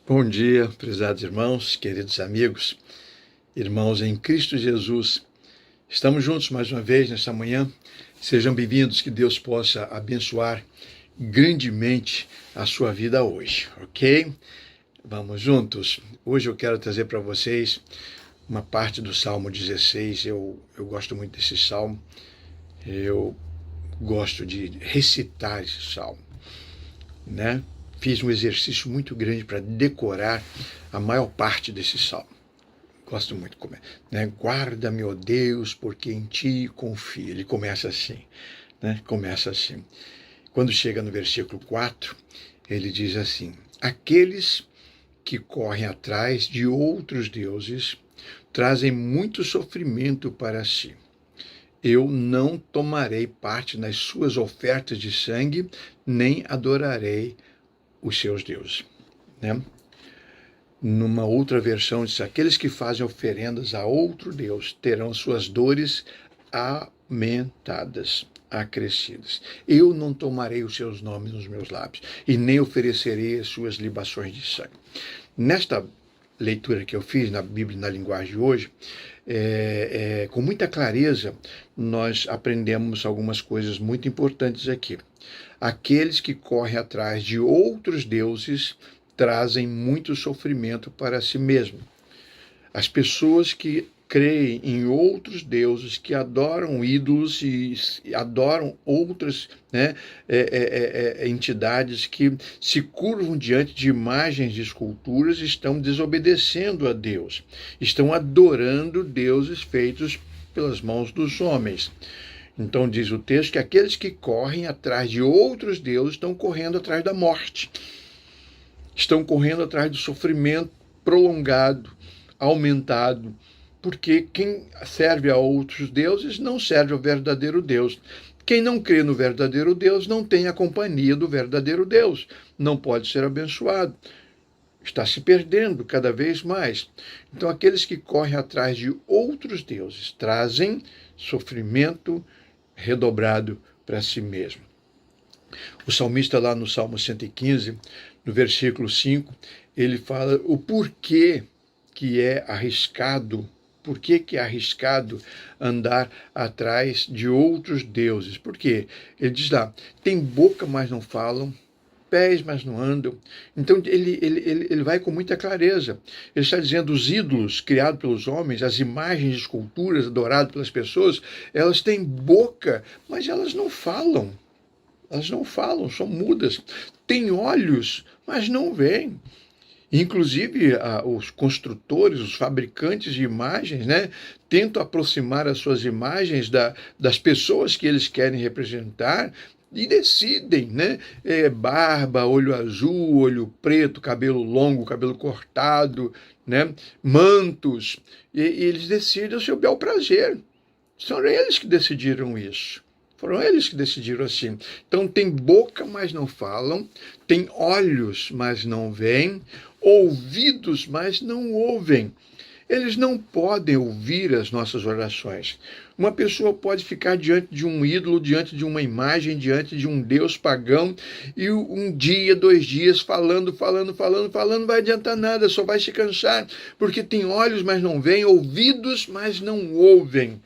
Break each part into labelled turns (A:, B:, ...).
A: Bom dia, prezados irmãos, queridos amigos, irmãos em Cristo Jesus. Estamos juntos mais uma vez nesta manhã. Sejam bem-vindos, que Deus possa abençoar grandemente a sua vida hoje, ok? Vamos juntos. Hoje eu quero trazer para vocês uma parte do Salmo 16. Eu gosto muito desse salmo. Eu gosto de recitar esse salmo, né? Fiz um exercício muito grande para decorar a maior parte desse salmo. Gosto muito, né? Guarda-me, ó Deus, porque em ti confio. Ele começa assim, né? Começa assim. Quando chega no versículo 4, ele diz assim: aqueles que correm atrás de outros deuses trazem muito sofrimento para si. Eu não tomarei parte nas suas ofertas de sangue, nem adorarei os seus deuses, né? Numa outra versão diz: aqueles que fazem oferendas a outro Deus terão suas dores aumentadas, acrescidas. Eu não tomarei os seus nomes nos meus lábios e nem oferecerei as suas libações de sangue. Nesta leitura que eu fiz na Bíblia na linguagem de hoje, com muita clareza, nós aprendemos algumas coisas muito importantes aqui. Aqueles que correm atrás de outros deuses trazem muito sofrimento para si mesmo. As pessoas que creem em outros deuses, que adoram ídolos e adoram outras, né, entidades que se curvam diante de imagens de esculturas, estão desobedecendo a Deus, estão adorando deuses feitos pelas mãos dos homens. Então diz o texto que aqueles que correm atrás de outros deuses estão correndo atrás da morte, estão correndo atrás do sofrimento prolongado, aumentado, porque quem serve a outros deuses não serve ao verdadeiro Deus. Quem não crê no verdadeiro Deus não tem a companhia do verdadeiro Deus, não pode ser abençoado. Está se perdendo cada vez mais. Então, aqueles que correm atrás de outros deuses trazem sofrimento redobrado para si mesmo. O salmista, lá no Salmo 115, no versículo 5, ele fala o porquê que é arriscado, por que é arriscado andar atrás de outros deuses. Por quê? Ele diz lá: tem boca, mas não falam, pés, mas não andam. Então ele vai com muita clareza. Ele está dizendo: os ídolos criados pelos homens, as imagens de esculturas adoradas pelas pessoas, elas têm boca, mas elas não falam. Elas não falam, são mudas. Têm olhos, mas não veem. Inclusive, os construtores, os fabricantes de imagens, né, tentam aproximar as suas imagens das pessoas que eles querem representar e decidem, né, barba, olho azul, olho preto, cabelo longo, cabelo cortado, né, mantos, e eles decidem o seu bel prazer. São eles que decidiram isso. Foram eles que decidiram assim. Então, tem boca, mas não falam, tem olhos, mas não veem, ouvidos, mas não ouvem. Eles não podem ouvir as nossas orações. Uma pessoa pode ficar diante de um ídolo, diante de uma imagem, diante de um deus pagão, e um dia, 2 dias, falando, não vai adiantar nada, só vai se cansar, porque tem olhos, mas não veem, ouvidos, mas não ouvem.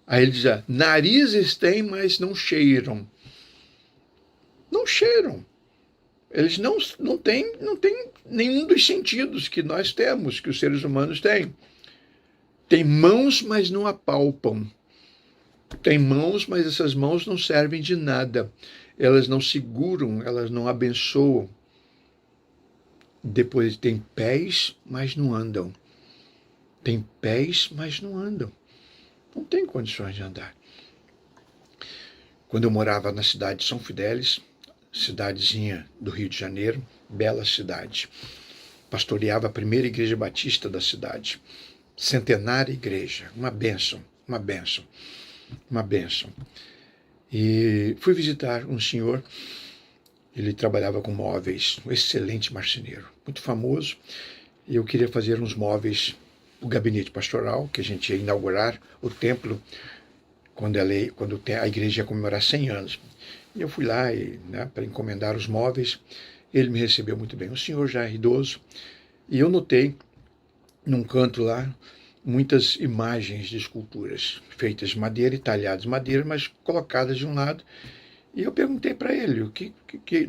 A: Aí ele diz: narizes têm, mas não cheiram. Não cheiram. Eles não têm nenhum dos sentidos que nós temos, que os seres humanos têm. Tem mãos, mas não apalpam. Tem mãos, mas essas mãos não servem de nada. Elas não seguram, elas não abençoam. Depois tem pés, mas não andam. Tem pés, mas não andam. Não tem condições de andar. Quando eu morava na cidade de São Fidélis, cidadezinha do Rio de Janeiro, bela cidade, pastoreava a primeira igreja batista da cidade, centenária igreja, uma bênção, uma bênção, uma bênção. E fui visitar um senhor, ele trabalhava com móveis, um excelente marceneiro, muito famoso, e eu queria fazer uns móveis, o gabinete pastoral, que a gente ia inaugurar o templo, quando a igreja ia comemorar 100 anos. E eu fui lá, né, para encomendar os móveis, Ele me recebeu muito bem. O senhor já é idoso, e eu notei, num canto lá, muitas imagens de esculturas feitas de madeira e talhadas de madeira, mas colocadas de um lado. E eu perguntei para ele o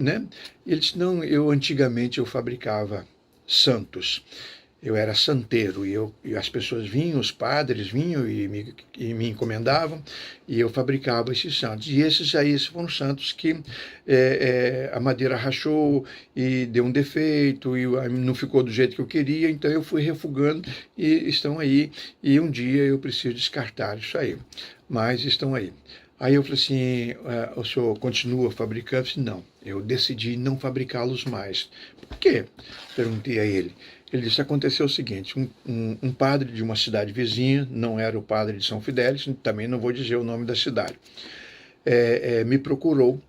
A: né? E ele disse: não, antigamente eu fabricava santos. Eu era santeiro e as pessoas vinham, os padres vinham e me encomendavam, e eu fabricava esses santos. E esses foram santos que a madeira rachou e deu um defeito e não ficou do jeito que eu queria, então eu fui refugando e estão aí. E um dia eu preciso descartar isso aí, mas estão aí. Aí eu falei assim: o senhor continua fabricando? Eu disse: não, eu decidi não fabricá-los mais. Por quê? Perguntei a ele. Ele disse: aconteceu o seguinte, um padre de uma cidade vizinha, não era o padre de São Fidélis, também não vou dizer o nome da cidade, me procurou.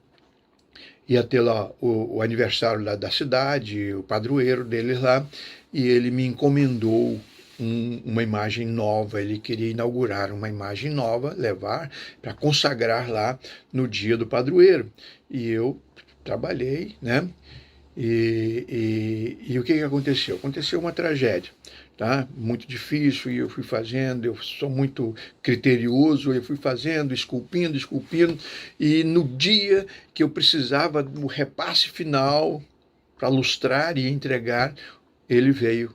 A: Ia ter lá o aniversário lá da cidade, o padroeiro deles lá, e ele me encomendou uma imagem nova. Ele queria inaugurar uma imagem nova, levar para consagrar lá no dia do padroeiro. E eu trabalhei, né? E o que aconteceu? Aconteceu uma tragédia, tá? Muito difícil, e eu fui fazendo, eu sou muito criterioso, eu fui fazendo, esculpindo, e no dia que eu precisava do repasse final para lustrar e entregar, ele veio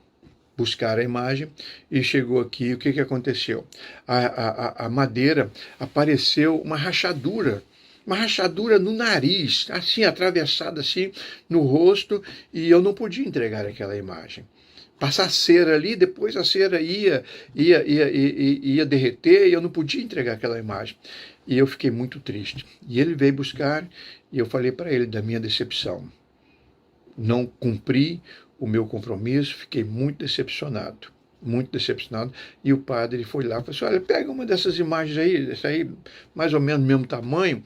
A: buscar a imagem e chegou aqui. O que aconteceu? A madeira, apareceu uma rachadura no nariz, assim, atravessada assim no rosto, e eu não podia entregar aquela imagem. Passar cera ali, depois a cera ia derreter, e eu não podia entregar aquela imagem. E eu fiquei muito triste. E ele veio buscar, e eu falei para ele da minha decepção. Não cumpri o meu compromisso, fiquei muito decepcionado. E o padre foi lá e falou assim: olha, pega uma dessas imagens aí, essa aí mais ou menos do mesmo tamanho,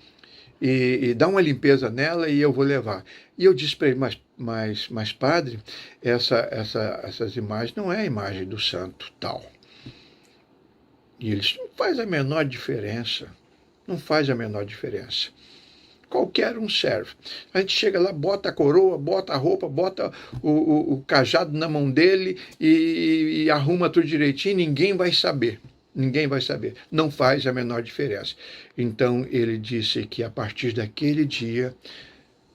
A: e dá uma limpeza nela e eu vou levar. E eu disse para ele: mas padre, essas imagens não é a imagem do santo tal. E ele disse: não faz a menor diferença. Não faz a menor diferença. Qualquer um serve. A gente chega lá, bota a coroa, bota a roupa, bota o cajado na mão dele e arruma tudo direitinho, ninguém vai saber. Ninguém vai saber. Não faz a menor diferença. Então ele disse que a partir daquele dia,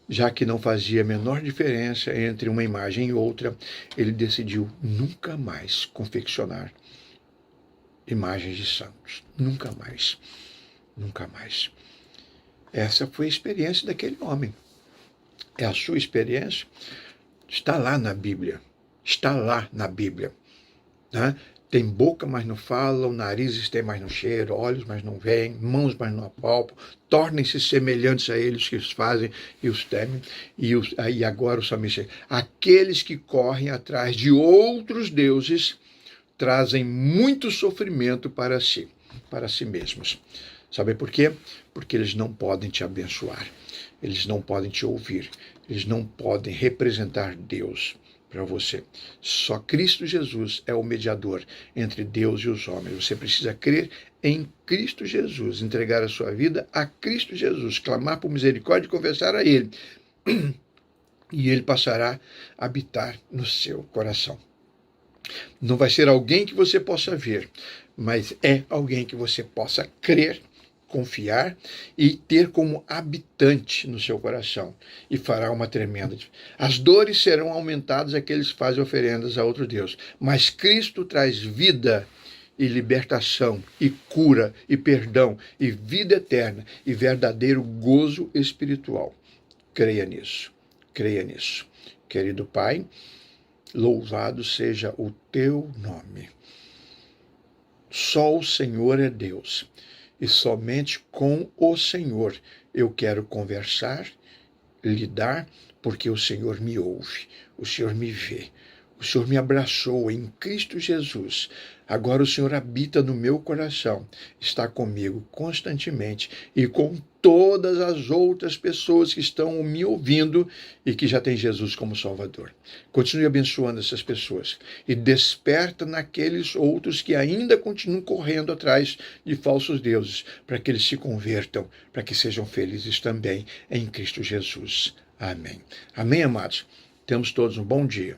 A: já que não fazia a menor diferença entre uma imagem e outra, ele decidiu nunca mais confeccionar imagens de santos. Nunca mais. Nunca mais. Essa foi a experiência daquele homem. É a sua experiência? Está lá na Bíblia. Está lá na Bíblia. Né? Tem boca, mas não falam, narizes tem, mas não cheiram, olhos, mas não veem, mãos, mas não apalpam, tornem-se semelhantes a eles que os fazem e os temem. E agora o salmista: aqueles que correm atrás de outros deuses trazem muito sofrimento para si mesmos. Sabe por quê? Porque eles não podem te abençoar, eles não podem te ouvir, eles não podem representar Deus para você. Só Cristo Jesus é o mediador entre Deus e os homens. Você precisa crer em Cristo Jesus, entregar a sua vida a Cristo Jesus, clamar por misericórdia e confessar a Ele. E Ele passará a habitar no seu coração. Não vai ser alguém que você possa ver, mas é alguém que você possa crer, confiar e ter como habitante no seu coração, e fará uma tremenda diferença. As dores serão aumentadas àqueles que fazem oferendas a outro Deus, mas Cristo traz vida e libertação e cura e perdão e vida eterna e verdadeiro gozo espiritual. Creia nisso. Querido Pai, louvado seja o teu nome. Só o Senhor é Deus. E somente com o Senhor eu quero conversar, lidar, porque o Senhor me ouve, o Senhor me vê, o Senhor me abraçou em Cristo Jesus. Agora o Senhor habita no meu coração, está comigo constantemente e com todas as outras pessoas que estão me ouvindo e que já têm Jesus como Salvador. Continue abençoando essas pessoas e desperta naqueles outros que ainda continuam correndo atrás de falsos deuses, para que eles se convertam, para que sejam felizes também em Cristo Jesus. Amém. Amém, amados? Temos todos um bom dia.